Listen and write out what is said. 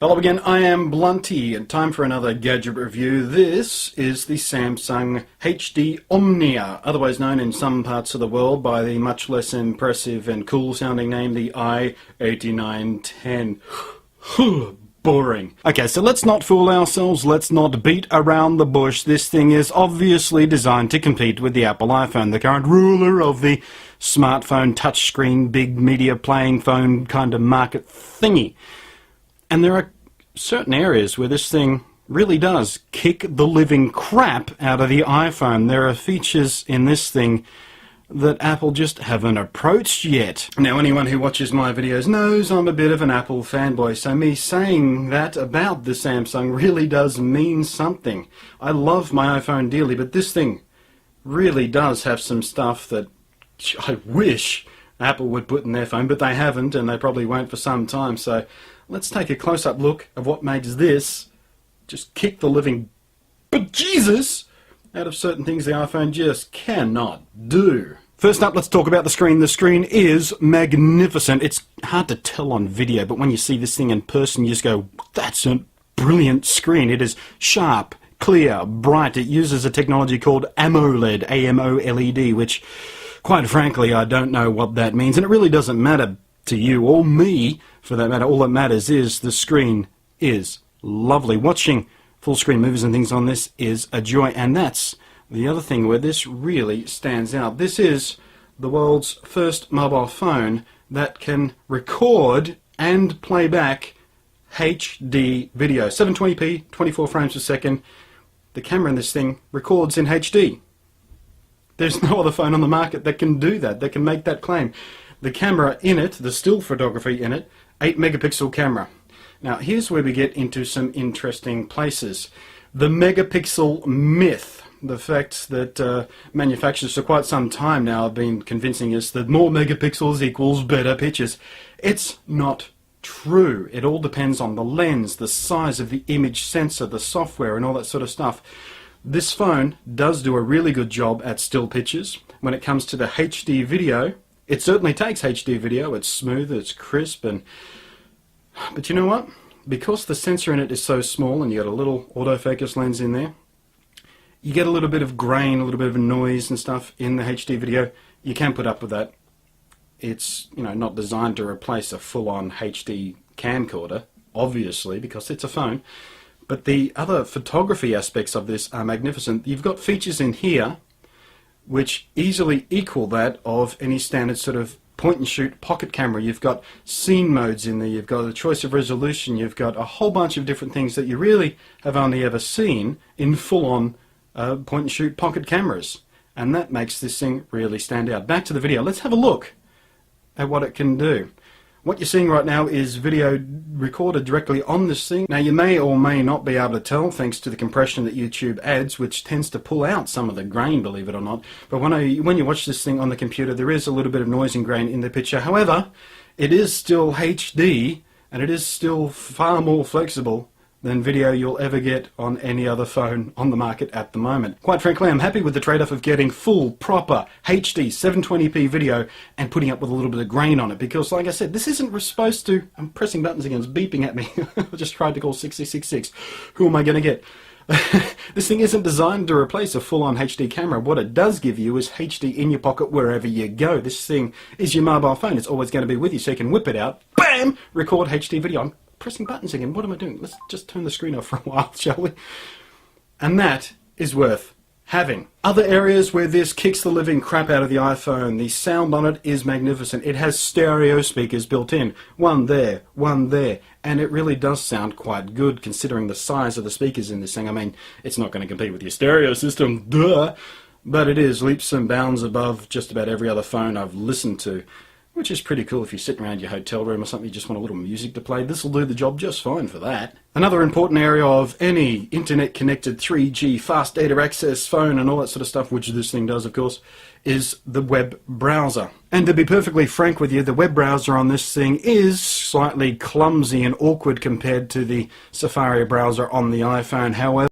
Hello again, I am Blunty, and time for another gadget review. This is the Samsung HD Omnia, otherwise known in some parts of the world by the much less impressive and cool sounding name, the i8910. Boring. Okay, so let's not fool ourselves, let's not beat around the bush. This thing is obviously designed to compete with the Apple iPhone, the current ruler of the smartphone, touchscreen, big media playing phone kind of market thingy. And there are certain areas where this thing really does kick the living crap out of the iPhone. There are features in this thing that Apple just haven't approached yet. Now, anyone who watches my videos knows I'm a bit of an Apple fanboy, so me saying that about the Samsung really does mean something. I love my iPhone dearly, but this thing really does have some stuff that I wish Apple would put in their phone, but they haven't, and they probably won't for some time. So let's take a close-up look of what makes this just kick the living bejesus out of certain things the iPhone just cannot do. First up, let's talk about the screen. The screen is magnificent. It's hard to tell on video, but when you see this thing in person, you just go, that's a brilliant screen. It is sharp, clear, bright. It uses a technology called AMOLED, A-M-O-L-E-D, which, quite frankly, I don't know what that means, and it really doesn't matter to you or me, for that matter. All that matters is the screen is lovely. Watching full screen movies and things on this is a joy, and that's the other thing where this really stands out. This is the world's first mobile phone that can record and play back HD video. 720p, 24 frames per second. The camera in this thing records in HD. There's no other phone on the market that can do that, that can make that claim. The camera in it, the still photography in it, 8 megapixel camera. Now here's where we get into some interesting places. The megapixel myth, the fact that manufacturers for quite some time now have been convincing us that more megapixels equals better pictures. It's not true. It all depends on the lens, the size of the image sensor, the software and all that sort of stuff. This phone does do a really good job at still pictures. When it comes to the HD video, it certainly takes HD video. It's smooth, it's crisp, but you know what? Because the sensor in it is so small and you got a little autofocus lens in there, you get a little bit of grain, a little bit of noise and stuff in the HD video. You can put up with that. It's, you know, not designed to replace a full-on HD camcorder, obviously, because it's a phone. But the other photography aspects of this are magnificent. You've got features in here which easily equal that of any standard sort of point-and-shoot pocket camera. You've got scene modes in there, you've got a choice of resolution, you've got a whole bunch of different things that you really have only ever seen in full-on point-and-shoot pocket cameras. And that makes this thing really stand out. Back to the video. Let's have a look at what it can do. What you're seeing right now is video recorded directly on this thing. Now you may or may not be able to tell thanks to the compression that YouTube adds, which tends to pull out some of the grain, believe it or not. But when you watch this thing on the computer, there is a little bit of noise and grain in the picture. However, it is still HD, and it is still far more flexible than video you'll ever get on any other phone on the market at the moment. Quite frankly, I'm happy with the trade-off of getting full, proper, HD, 720p video and putting up with a little bit of grain on it, because like I said, this isn't supposed to... I'm pressing buttons again, it's beeping at me. I just tried to call 6666. Who am I going to get? This thing isn't designed to replace a full-on HD camera. What it does give you is HD in your pocket wherever you go. This thing is your mobile phone. It's always going to be with you, so you can whip it out, bam, record HD video. I'm pressing buttons again. What am I doing? Let's just turn the screen off for a while, shall we? And that is worth having. Other areas where this kicks the living crap out of the iPhone, the sound on it is magnificent. It has stereo speakers built in. One there, and it really does sound quite good considering the size of the speakers in this thing. I mean, it's not going to compete with your stereo system, duh, but it is leaps and bounds above just about every other phone I've listened to, which is pretty cool if you're sitting around your hotel room or something, you just want a little music to play. This will do the job just fine for that. Another important area of any internet-connected 3G fast data access phone and all that sort of stuff, which this thing does, of course, is the web browser. And to be perfectly frank with you, the web browser on this thing is slightly clumsy and awkward compared to the Safari browser on the iPhone. However,